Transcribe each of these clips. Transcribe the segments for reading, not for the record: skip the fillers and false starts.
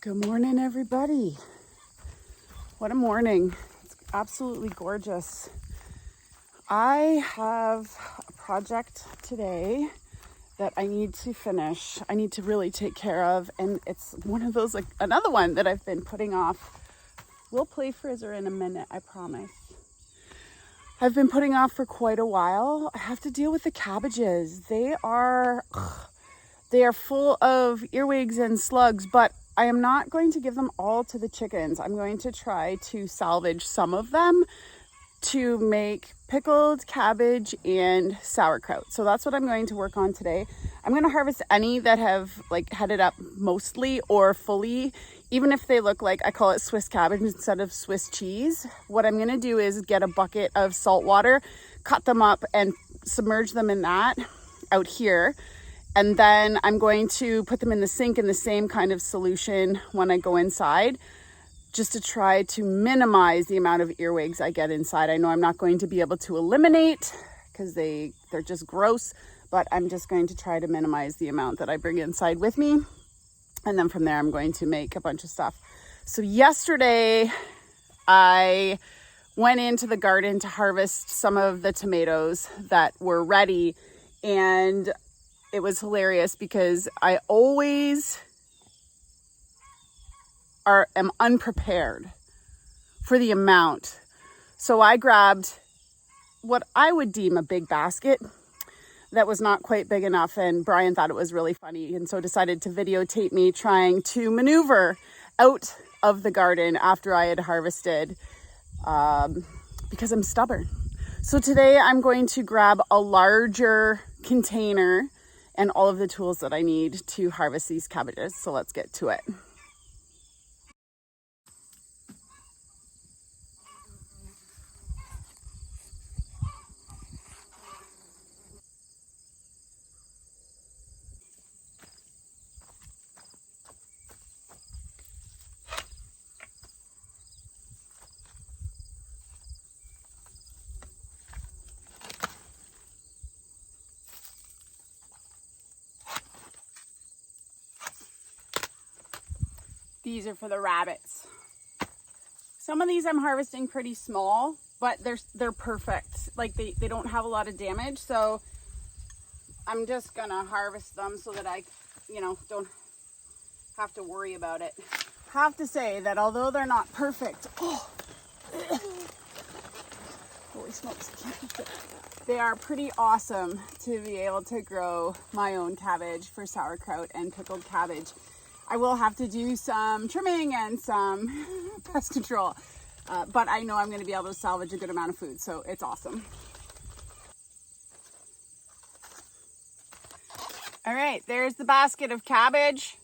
Good morning, everybody. What a morning. It's absolutely gorgeous. I have a project today that I need to finish. I need to really take care of, and it's one of those, like another one that I've been putting off. We'll play frizzer in a minute, I promise. I've been putting off for quite a while. I have to deal with the cabbages. They are full of earwigs and slugs, but I am not going to give them all to the chickens. I'm going to try to salvage some of them to make pickled cabbage and sauerkraut. So that's what I'm going to work on today. I'm going to harvest any that have headed up mostly or fully, even if they look like, I call it Swiss cabbage instead of Swiss cheese. What I'm going to do is get a bucket of salt water, cut them up and submerge them in that out here. And then I'm going to put them in the sink in the same kind of solution when I go inside, just to try to minimize the amount of earwigs I get inside. I know I'm not going to be able to eliminate because they're just gross, but I'm just going to try to minimize the amount that I bring inside with me. And then from there, I'm going to make a bunch of stuff. So yesterday, I went into the garden to harvest some of the tomatoes that were ready, and it was hilarious because I always am unprepared for the amount. So I grabbed what I would deem a big basket that was not quite big enough, and Brian thought it was really funny and so decided to videotape me trying to maneuver out of the garden after I had harvested because I'm stubborn. So today I'm going to grab a larger container and all of the tools that I need to harvest these cabbages. So let's get to it. These are for the rabbits. Some of these I'm harvesting pretty small, but they're perfect. Like they don't have a lot of damage, so I'm just gonna harvest them so that I, don't have to worry about it. Have to say that although they're not perfect, holy smokes, I can't lift it. They are pretty awesome to be able to grow my own cabbage for sauerkraut and pickled cabbage. I will have to do some trimming and some pest control, but I know I'm going to be able to salvage a good amount of food, so it's awesome. All right, there's the basket of cabbage.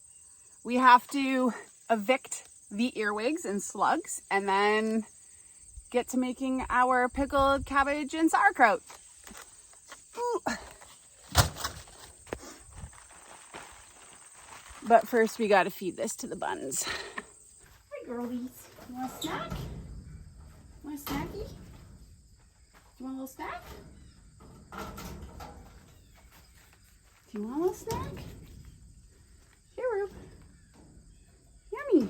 We have to evict the earwigs and slugs and then get to making our pickled cabbage and sauerkraut. Ooh. But first we gotta feed this to the buns. Hi girlies, you want a snack? You want a snacky? You want a little snack? Do you want a little snack? Here, Rube. Yummy.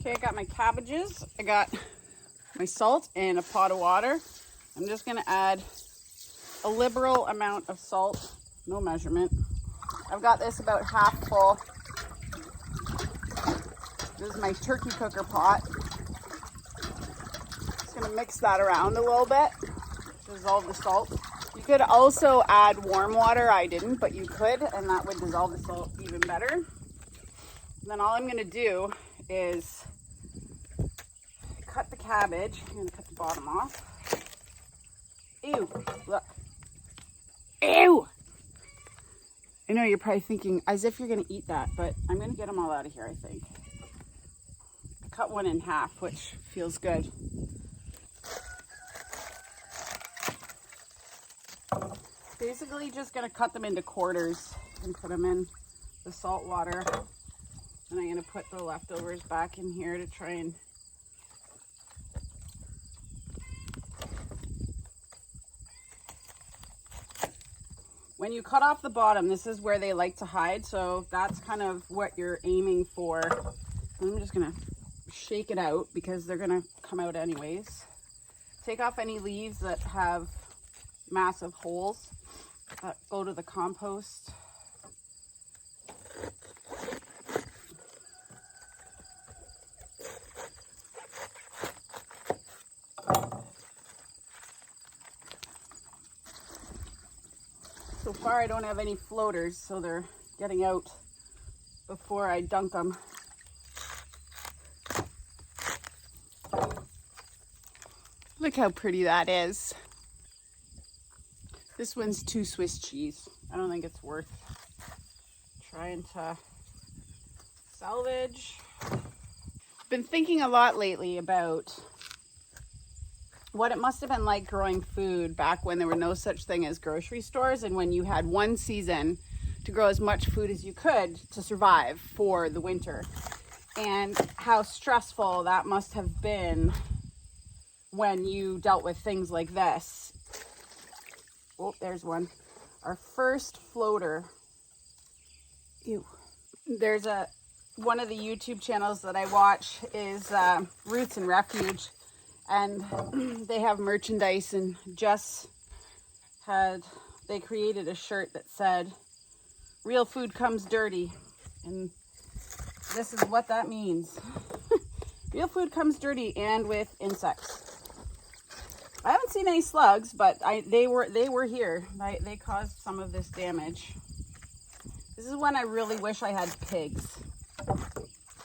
Okay, I got my cabbages. I got my salt and a pot of water. I'm just gonna add a liberal amount of salt, no measurement. I've got this about half full. This is my turkey cooker pot. Just gonna mix that around a little bit, dissolve the salt. You could also add warm water. I didn't, but you could, and that would dissolve the salt even better. And then all I'm gonna do is cut the cabbage. I'm gonna cut the bottom off. Ew, look. Ew! I know you're probably thinking as if you're gonna eat that, but I'm gonna get them all out of here, I think. I cut one in half, which feels good. Basically just gonna cut them into quarters and put them in the salt water. And I'm gonna put the leftovers back in here to try and when you cut off the bottom, this is where they like to hide, so that's kind of what you're aiming for. I'm just gonna shake it out because they're gonna come out anyways. Take off any leaves that have massive holes that go to the compost. So far I don't have any floaters, so they're getting out before I dunk them. Look how pretty that is. This one's too Swiss cheese. I don't think it's worth trying to salvage. Been thinking a lot lately about what it must have been like growing food back when there were no such thing as grocery stores and when you had one season to grow as much food as you could to survive for the winter, and how stressful that must have been when you dealt with things like this. Oh, there's one. Our first floater. Ew. There's one of the YouTube channels that I watch is Roots and Refuge, and they have merchandise, and they created a shirt that said, "Real food comes dirty," and this is what that means. Real food comes dirty and with insects. I haven't seen any slugs, but they were here. They caused some of this damage. This is when I really wish I had pigs.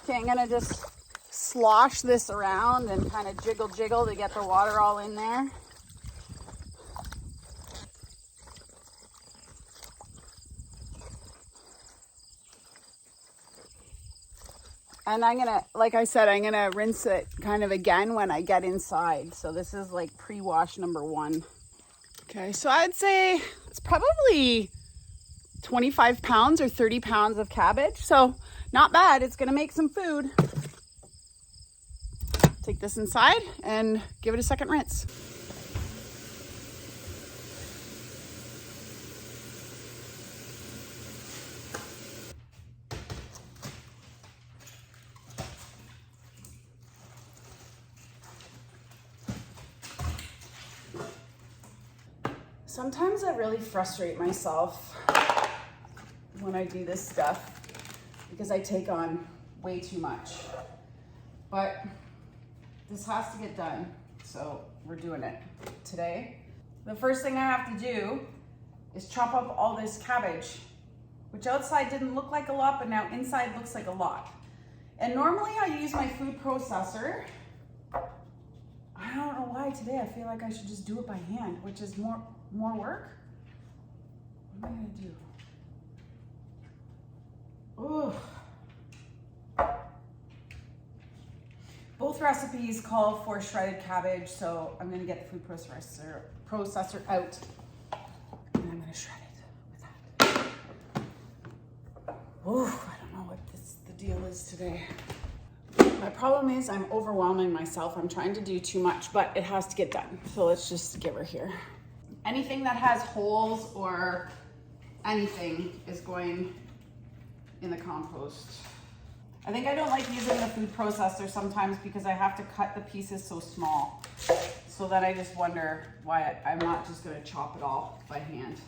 Okay, I'm gonna just slosh this around and kind of jiggle to get the water all in there. And I'm gonna, like I said, I'm gonna rinse it kind of again when I get inside. So this is like pre-wash number 1. Okay, so I'd say it's probably 25 pounds or 30 pounds of cabbage. So not bad, it's gonna make some food. Take this inside and give it a second rinse. Sometimes I really frustrate myself when I do this stuff because I take on way too much. But this has to get done, so we're doing it today. The first thing I have to do is chop up all this cabbage, which outside didn't look like a lot, but now inside looks like a lot. And normally I use my food processor. I don't know why today I feel like I should just do it by hand, which is more work. What am I gonna do? Ooh. Both recipes call for shredded cabbage, so I'm gonna get the food processor out, and I'm gonna shred it with that. Ooh, I don't know what the deal is today. My problem is I'm overwhelming myself. I'm trying to do too much, but it has to get done. So let's just give her here. Anything that has holes or anything is going in the compost. I think I don't like using the food processor sometimes because I have to cut the pieces so small. So then I just wonder why I'm not just gonna chop it all by hand.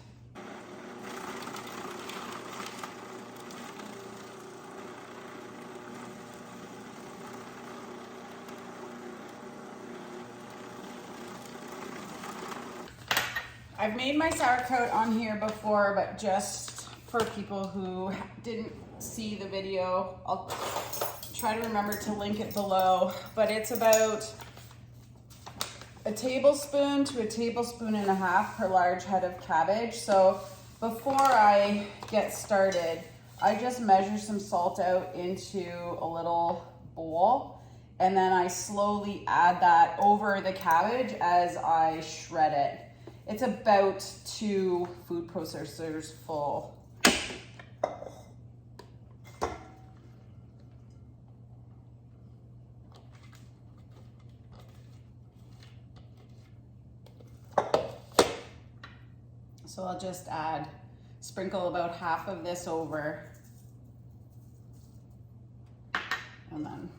I've made my sauerkraut on here before, but just for people who didn't see the video, I'll try to remember to link it below, but it's about a tablespoon to a tablespoon and a half per large head of cabbage. So Before I get started, I just measure some salt out into a little bowl, and then I slowly add that over the cabbage as I shred it. It's about 2 food processors full. So I'll just sprinkle about half of this over, and then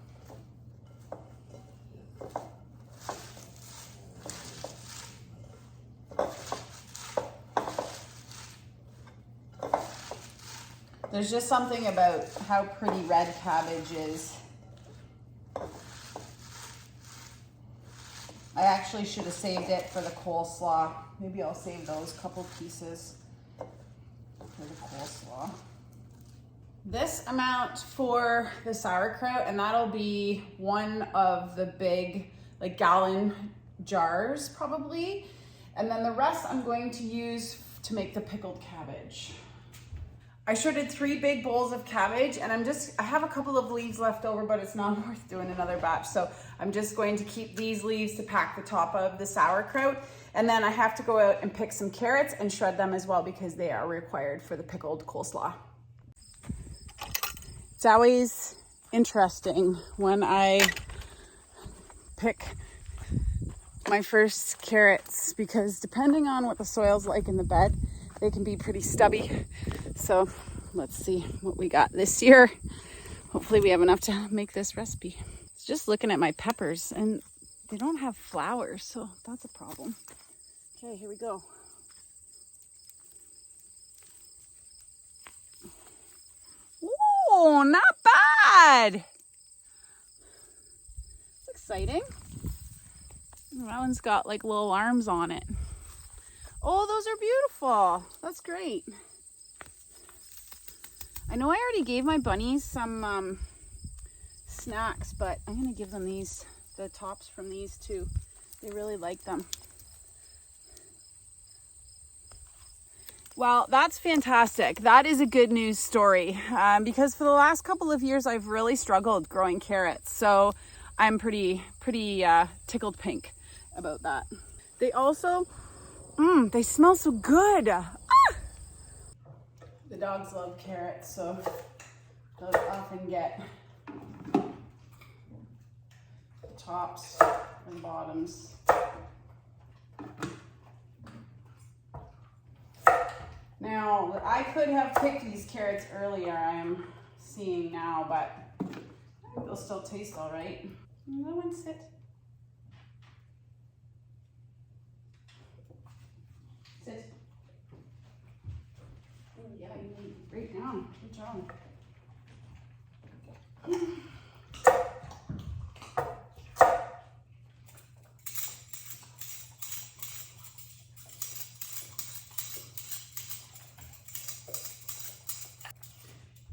there's just something about how pretty red cabbage is. I actually should have saved it for the coleslaw. Maybe I'll save those couple pieces for the coleslaw. This amount for the sauerkraut, and that'll be one of the big like gallon jars probably. And then the rest I'm going to use to make the pickled cabbage. I shredded 3 big bowls of cabbage, and I have a couple of leaves left over, but it's not worth doing another batch. So I'm just going to keep these leaves to pack the top of the sauerkraut. And then I have to go out and pick some carrots and shred them as well because they are required for the pickled coleslaw. It's always interesting when I pick my first carrots because depending on what the soil's like in the bed, they can be pretty stubby. So let's see what we got this year. Hopefully we have enough to make this recipe. Just looking at my peppers, and they don't have flowers, so that's a problem. Okay, here we go. Ooh, not bad. It's exciting. That one's got like little arms on it. Oh, those are beautiful. That's great. I know I already gave my bunnies some snacks, but I'm gonna give them the tops from these too. They really like them. Well, that's fantastic. That is a good news story because for the last couple of years, I've really struggled growing carrots. So I'm pretty tickled pink about that. They also, they smell so good. Ah! The dogs love carrots, so they'll often get the tops and bottoms. Now, I could have picked these carrots earlier, I am seeing now, but they'll still taste all right. That one sit. Sit. Oh yeah, you laid right down. Good job.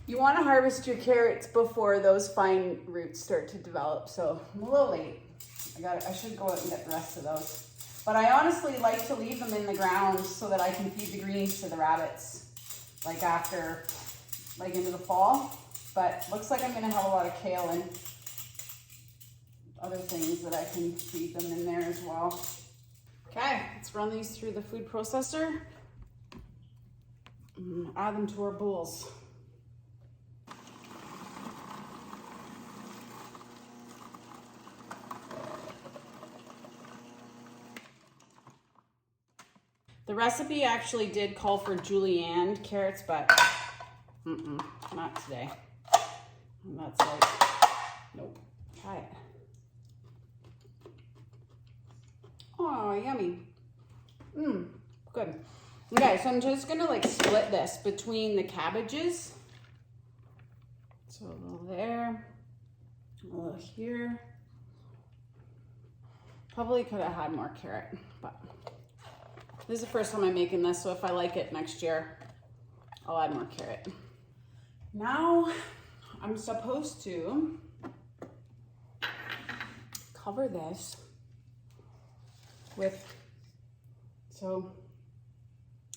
You want to harvest your carrots before those fine roots start to develop, so I'm a little late. I should go out and get the rest of those. But I honestly like to leave them in the ground so that I can feed the greens to the rabbits, like after, like into the fall. But looks like I'm gonna have a lot of kale and other things that I can feed them in there as well. Okay, let's run these through the food processor and add them to our bowls. The recipe actually did call for julienne carrots, but not today. And that's like, nope, try it. Oh, yummy. Good. Okay, so I'm just gonna like split this between the cabbages. So a little there, a little here. Probably could have had more carrot, but this is the first time I'm making this, so if I like it next year, I'll add more carrot. Now, I'm supposed to cover this with, so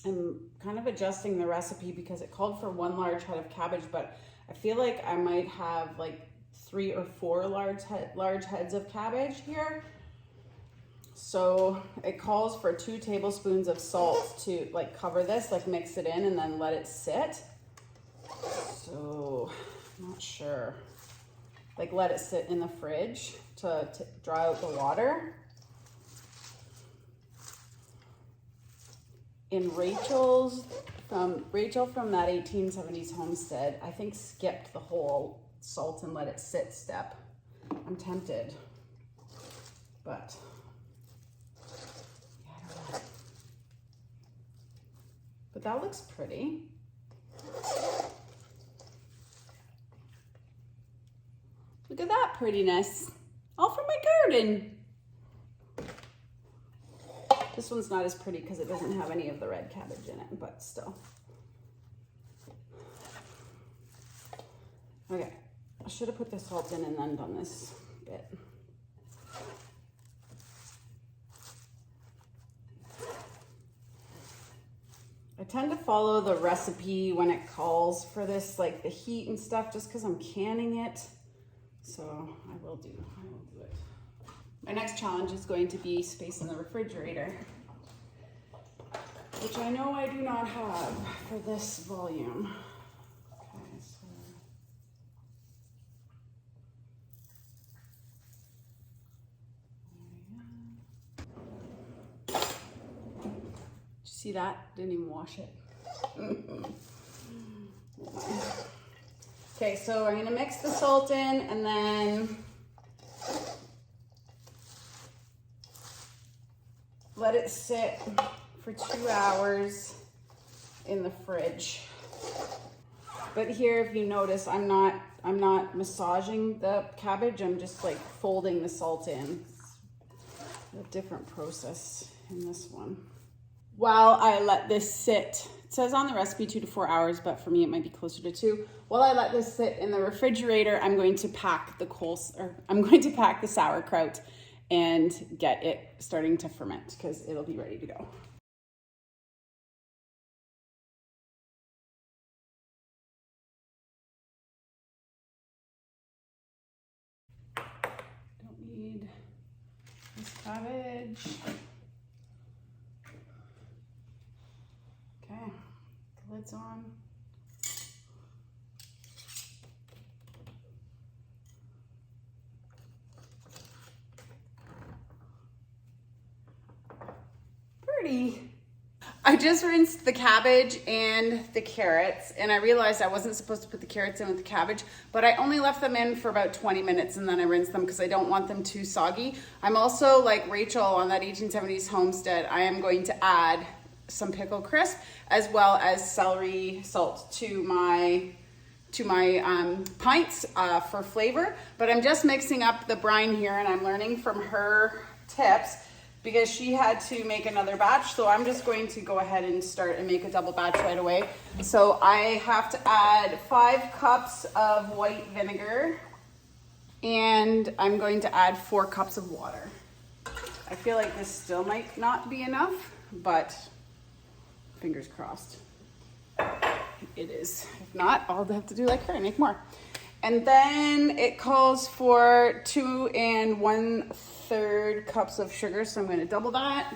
I'm kind of adjusting the recipe because it called for 1 large head of cabbage, but I feel like I might have like 3 or 4 large heads of cabbage here. So it calls for 2 tablespoons of salt to like cover this, like mix it in and then let it sit. So I'm not sure. Like let it sit in the fridge to dry out the water. In Rachel from that 1870s homestead, I think skipped the whole salt and let it sit step. I'm tempted, but yeah, I don't know. But that looks pretty. Look at that prettiness, all from my garden. This one's not as pretty because it doesn't have any of the red cabbage in it, but still. Okay, I should have put the salt in and then done this bit. I tend to follow the recipe when it calls for this, like the heat and stuff, just because I'm canning it. So I will do it. My next challenge is going to be space in the refrigerator, which I know I do not have for this volume. Okay, so did you see that? Didn't even wash it. Okay, so I'm gonna mix the salt in and then let it sit for 2 hours in the fridge. But here, if you notice, I'm not massaging the cabbage. I'm just like folding the salt in. It's a different process in this one. While I let this sit, it says on the recipe 2 to 4 hours, but for me it might be closer to 2. While I let this sit in the refrigerator, I'm going to pack the sauerkraut and get it starting to ferment because it'll be ready to go. Don't need this cabbage. Okay, the lid's on. I just rinsed the cabbage and the carrots, and I realized I wasn't supposed to put the carrots in with the cabbage, but I only left them in for about 20 minutes and then I rinsed them because I don't want them too soggy. I'm also, like Rachel on that 1870s homestead, I am going to add some pickle crisp as well as celery salt to my pints for flavor. But I'm just mixing up the brine here, and I'm learning from her tips because she had to make another batch. So I'm just going to go ahead and start and make a double batch right away. So I have to add 5 cups of white vinegar, and I'm going to add 4 cups of water. I feel like this still might not be enough, but fingers crossed it is. If not, I'll have to do like her and make more. And then it calls for 2 1/3 cups of sugar, so I'm going to double that.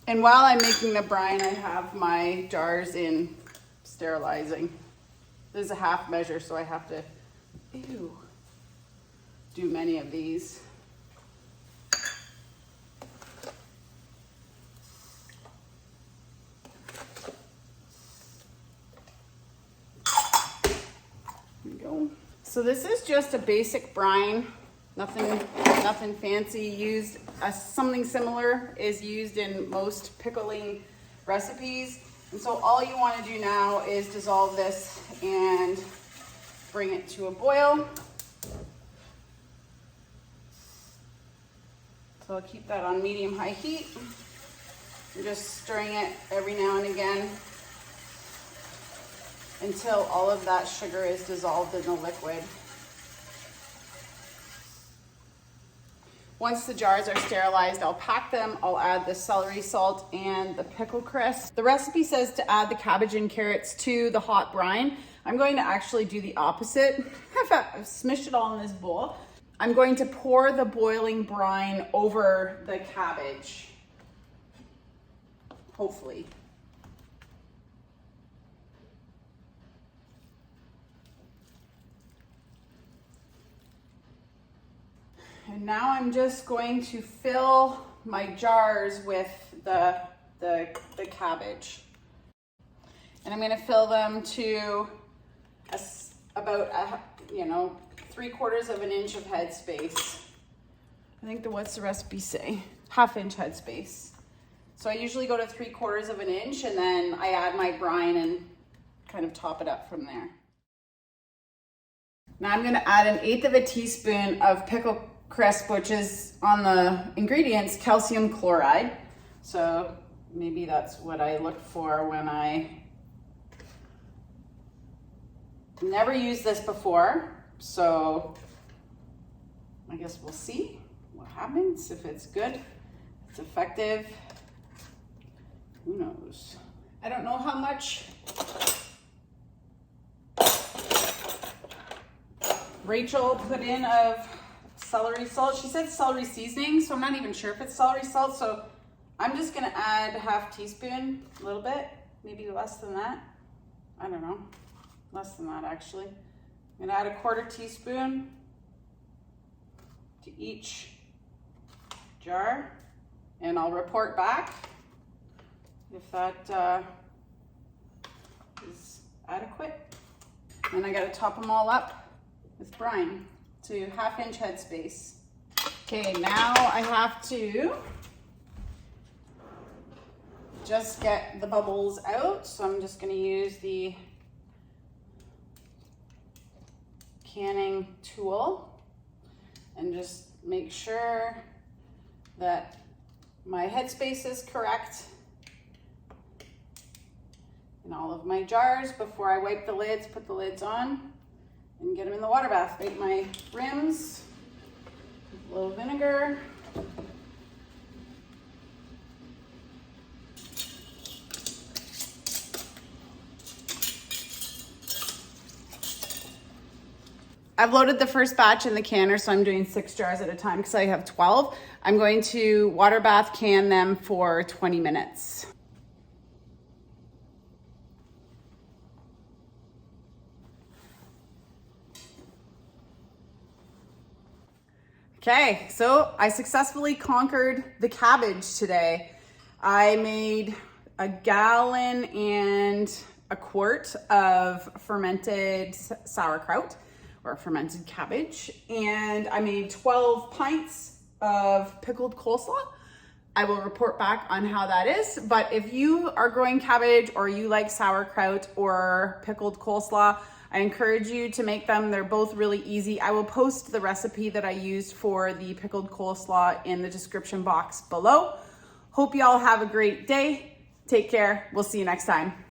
And while I'm making the brine, I have my jars in sterilizing. There's a half measure, so I have to do many of these. There we go. So this is just a basic brine, nothing fancy. Something similar is used in most pickling recipes. And so all you want to do now is dissolve this and bring it to a boil. So I'll keep that on medium-high heat. I'm just stirring it every now and again until all of that sugar is dissolved in the liquid. Once the jars are sterilized, I'll pack them. I'll add the celery salt and the pickle crisp. The recipe says to add the cabbage and carrots to the hot brine. I'm going to actually do the opposite. I've smished it all in this bowl. I'm going to pour the boiling brine over the cabbage, hopefully. And now I'm just going to fill my jars with the cabbage. And I'm gonna fill them to about 3/4 of an inch of headspace. I think what's the recipe say? 1/2 inch headspace. So I usually go to 3/4 of an inch and then I add my brine and kind of top it up from there. Now I'm gonna add 1/8 of a teaspoon of pickle crisp, which is on the ingredients calcium chloride. So maybe that's what I look for when I never used this before. So I guess we'll see what happens, if it's good, if it's effective. Who knows? I don't know how much Rachel put in of celery salt. She said celery seasoning, so I'm not even sure if it's celery salt. So I'm just gonna add 1/2 teaspoon, a little bit, maybe less than that. I don't know, less than that actually. I'm gonna add 1/4 teaspoon to each jar, and I'll report back if that is adequate. And I gotta top them all up with brine to 1/2 inch headspace. Okay, now I have to just get the bubbles out. So I'm just gonna use the canning tool and just make sure that my headspace is correct in all of my jars before I wipe the lids, put the lids on, and get them in the water bath. Wipe my rims with a little vinegar. I've loaded the first batch in the canner, so I'm doing 6 jars at a time because I have 12. I'm going to water bath can them for 20 minutes. Okay, so I successfully conquered the cabbage today. I made 1.25 gallons of fermented sauerkraut, or fermented cabbage, and I made 12 pints of pickled coleslaw. I will report back on how that is, but if you are growing cabbage or you like sauerkraut or pickled coleslaw, I encourage you to make them. They're both really easy. I will post the recipe that I used for the pickled coleslaw in the description box below. Hope you all have a great day. Take care. We'll see you next time.